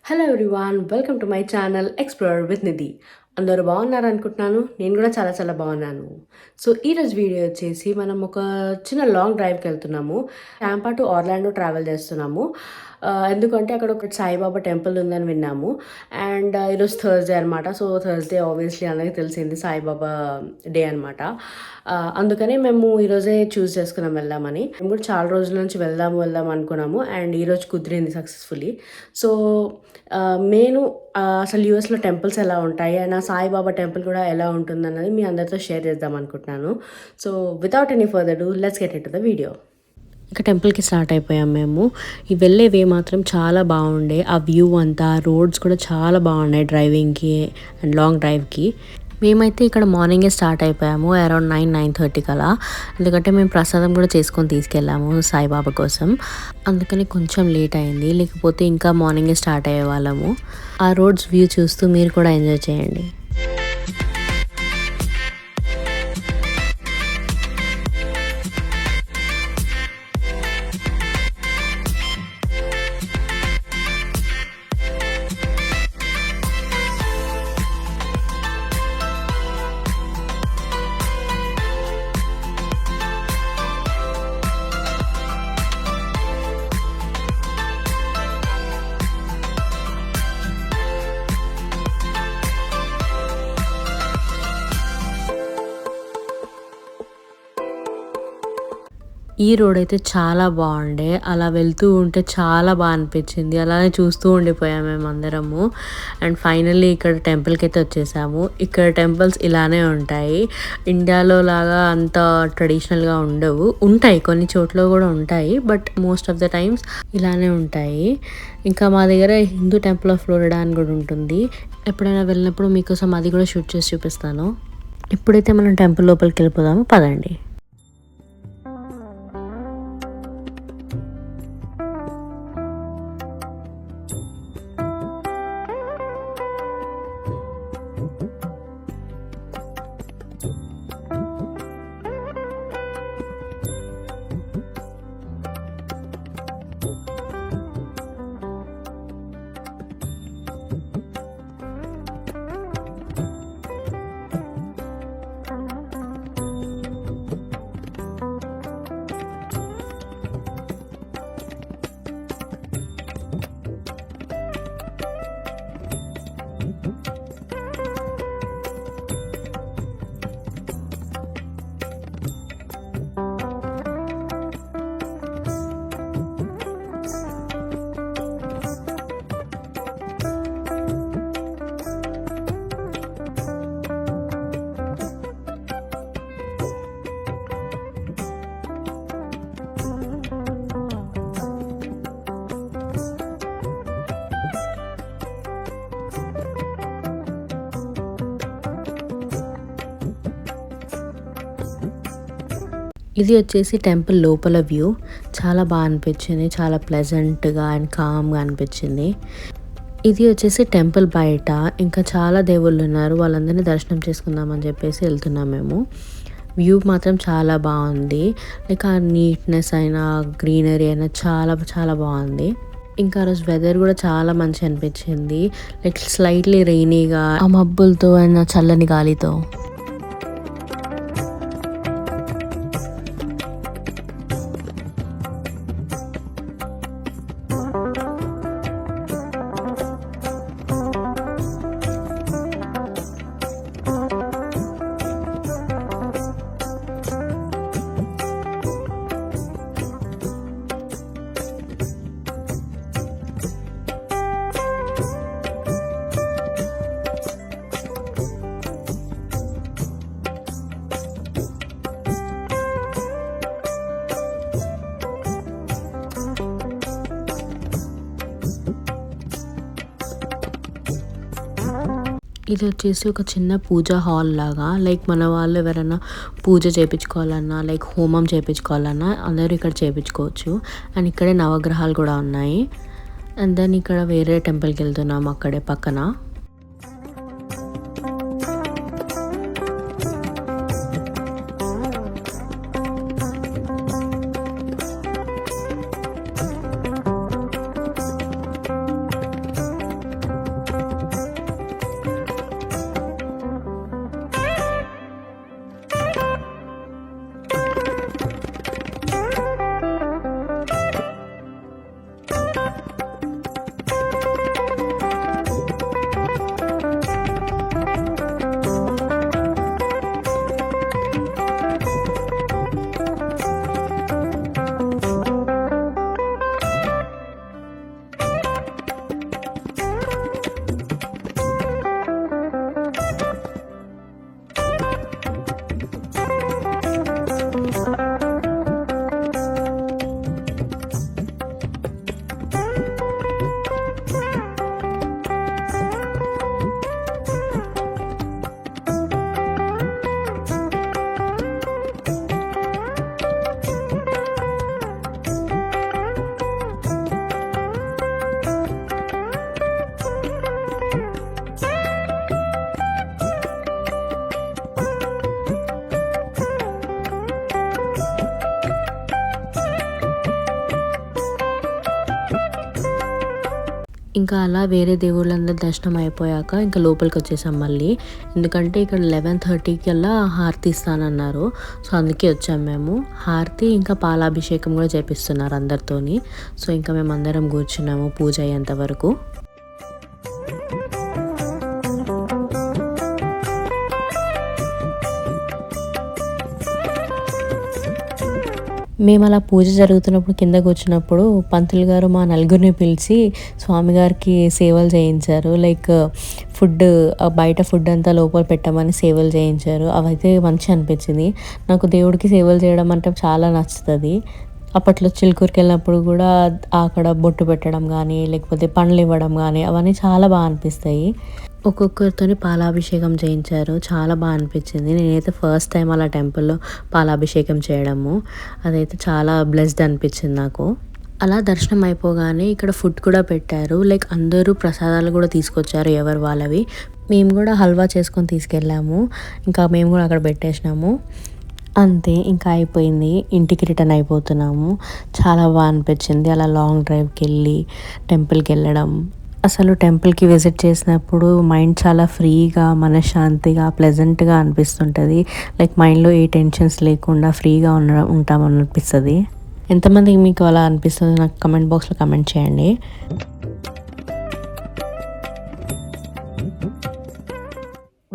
Hello everyone, welcome to my channel explore with Nidhi. అందరూ బాగున్నారు అనుకుంటున్నాను. నేను కూడా చాలా చాలా బాగున్నాను. సో ఈరోజు వీడియో వచ్చేసి మనం ఒక చిన్న లాంగ్ డ్రైవ్కి వెళ్తున్నాము. టాంపా టు ఆర్లాండో ట్రావెల్ చేస్తున్నాము. ఎందుకంటే అక్కడ ఒక సాయిబాబా టెంపుల్ ఉందని విన్నాము. అండ్ ఈరోజు థర్స్డే అనమాట. సో థర్స్డే ఆబ్వియస్లీ అందరికీ తెలిసింది సాయిబాబా డే అనమాట. అందుకని మేము ఈరోజే చూస్ చేసుకున్నాం వెళ్దామని. మేము కూడా చాలా రోజుల నుంచి వెళ్దాం అనుకున్నాము. అండ్ ఈరోజు కుదిరింది సక్సెస్ఫుల్లీ. సో నేను అసలు యూఎస్లో టెంపుల్స్ ఎలా ఉంటాయి అండ్ ఆ సాయిబాబా టెంపుల్ కూడా ఎలా ఉంటుంది అన్నది మీ అందరితో షేర్ చేద్దాం అనుకుంటున్నాను. So without any further do let's get in to the video. ఇక టెంపుల్కి స్టార్ట్ అయిపోయాం మేము. ఈ వెళ్ళే వే మాత్రం చాలా బాగుండే. ఆ వ్యూ అంతా, రోడ్స్ కూడా చాలా బాగున్నాయి డ్రైవింగ్కి అండ్ లాంగ్ డ్రైవ్కి. మేమైతే ఇక్కడ మార్నింగే స్టార్ట్ అయిపోయాము, అరౌండ్ 9-9:30 అలా. ఎందుకంటే మేము ప్రసాదం కూడా చేసుకొని తీసుకెళ్ళాము సాయిబాబా కోసం. అందుకని కొంచెం లేట్ అయింది, లేకపోతే ఇంకా మార్నింగే స్టార్ట్ అయ్యే వాళ్ళము. ఆ రోడ్స్ వ్యూ చూస్తూ మీరు కూడా ఎంజాయ్ చేయండి. ఈ రోడ్ అయితే చాలా బాగుండే. అలా వెళ్తూ ఉంటే చాలా బాగా అనిపించింది. అలానే చూస్తూ ఉండిపోయాము మేము అందరము. అండ్ ఫైనల్లీ ఇక్కడ టెంపుల్కి అయితే వచ్చేసాము. ఇక్కడ టెంపుల్స్ ఇలానే ఉంటాయి. ఇండియాలో లాగా అంత ట్రెడిషనల్గా ఉంటాయి, కొన్ని చోట్ల కూడా ఉంటాయి, but most of the times ఇలానే ఉంటాయి. ఇంకా మా దగ్గర హిందూ టెంపుల్ ఆఫ్ ఫ్లోరిడా అని కూడా ఉంటుంది. ఎప్పుడైనా వెళ్ళినప్పుడు మీకోసం అది కూడా షూట్ చేసి చూపిస్తాను. ఇప్పుడైతే మనం టెంపుల్ లోపలికి వెళ్ళిపోదాము, పదండి. ఇది వచ్చేసి టెంపుల్ లోపల వ్యూ. చాలా బాగా అనిపించింది, చాలా ప్లెజెంట్గా అండ్ కామ్గా అనిపించింది. ఇది వచ్చేసి టెంపుల్ బయట ఇంకా చాలా దేవుళ్ళు ఉన్నారు, వాళ్ళందరినీ దర్శనం చేసుకుందామని చెప్పేసి వెళ్తున్నాం మేము. వ్యూ మాత్రం చాలా బాగుంది. లైక్ ఆ నీట్నెస్ అయినా గ్రీనరీ అయినా చాలా చాలా బాగుంది. ఇంకా రోజు వెదర్ కూడా చాలా మంచి అనిపించింది. లైక్ స్లైట్లీ రెయినీగా, ఆ మబ్బులతో అండ్ చల్లని గాలితో. ఇది వచ్చేసి ఒక చిన్న పూజా హాల్ లాగా. లైక్ మన వాళ్ళు ఎవరైనా పూజ చేయించుకోవాలన్నా, లైక్ హోమం చేయించుకోవాలన్నా అందరూ ఇక్కడ చేయించుకోవచ్చు. అండ్ ఇక్కడే నవగ్రహాలు కూడా ఉన్నాయి. అండ్ దెన్ ఇక్కడ వేరే టెంపుల్కి వెళ్తున్నాము అక్కడే పక్కన. ఇంకా అలా వేరే దేవుళ్ళందరి దర్శనం అయిపోయాక ఇంకా లోపలికి వచ్చేసాం మళ్ళీ. ఎందుకంటే ఇక్కడ 11:30 కల్లా హారతి ఇస్తానన్నారు. సో అందుకే వచ్చాం మేము. హారతి ఇంకా పాలాభిషేకం కూడా చేపిస్తున్నారు అందరితోని. సో ఇంకా మేము అందరం కూర్చున్నాము పూజ అయ్యేంత వరకు. మేము అలా పూజ జరుగుతున్నప్పుడు కింద కూర్చున్నప్పుడు పంతులు గారు మా నలుగురిని పిలిచి స్వామివారికి సేవలు చేయించారు. లైక్ ఫుడ్, బయట ఫుడ్ అంతా లోపల పెట్టమని సేవలు చేయించారు. అవైతే మంచి అనిపించింది. నాకు దేవుడికి సేవలు చేయడం అంటే చాలా నచ్చుతుంది. అప్పట్లో చిలుకూరుకి వెళ్ళినప్పుడు కూడా అక్కడ బొట్టు పెట్టడం కానీ లేకపోతే పండ్లు ఇవ్వడం కానీ అవన్నీ చాలా బాగా అనిపిస్తాయి. ఒక్కొక్కరితోని పాలాభిషేకం చేయించారు. చాలా బాగా అనిపించింది. నేనైతే ఫస్ట్ టైం అలా టెంపుల్లో పాలాభిషేకం చేయడము, అదైతే చాలా బ్లెస్డ్ అనిపించింది నాకు. అలా దర్శనం అయిపోగానే ఇక్కడ ఫుడ్ కూడా పెట్టారు. లైక్ అందరూ ప్రసాదాలు కూడా తీసుకొచ్చారు ఎవరు వాళ్ళవి. మేము కూడా హల్వా చేసుకొని తీసుకెళ్ళాము. ఇంకా మేము కూడా అక్కడ పెట్టేసినాము. అంతే, ఇంకా అయిపోయింది. ఇంటికి రిటర్న్ అయిపోతున్నాము. చాలా బాగా అనిపించింది అలా లాంగ్ డ్రైవ్కి వెళ్ళి టెంపుల్కి వెళ్ళడం. అసలు టెంపుల్కి విజిట్ చేసినప్పుడు మైండ్ చాలా ఫ్రీగా, మనశ్శాంతిగా, ప్లెజెంట్గా అనిపిస్తుంటుంది. లైక్ మైండ్లో ఏ టెన్షన్స్ లేకుండా ఫ్రీగా ఉంటామని అనిపిస్తుంది. ఎంతమందికి మీకు అలా అనిపిస్తుంది నాకు కమెంట్ బాక్స్లో కమెంట్ చేయండి.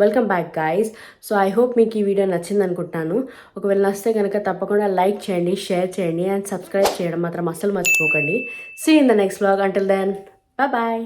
Welcome back guys. So I hope మీకు ఈ వీడియో నచ్చింది అనుకుంటున్నాను. ఒకవేళ నచ్చితే కనుక తప్పకుండా లైక్ చేయండి, షేర్ చేయండి అండ్ సబ్స్క్రైబ్ చేయడం మాత్రం అస్సలు మర్చిపోకండి. See in the next vlog. Until then, bye.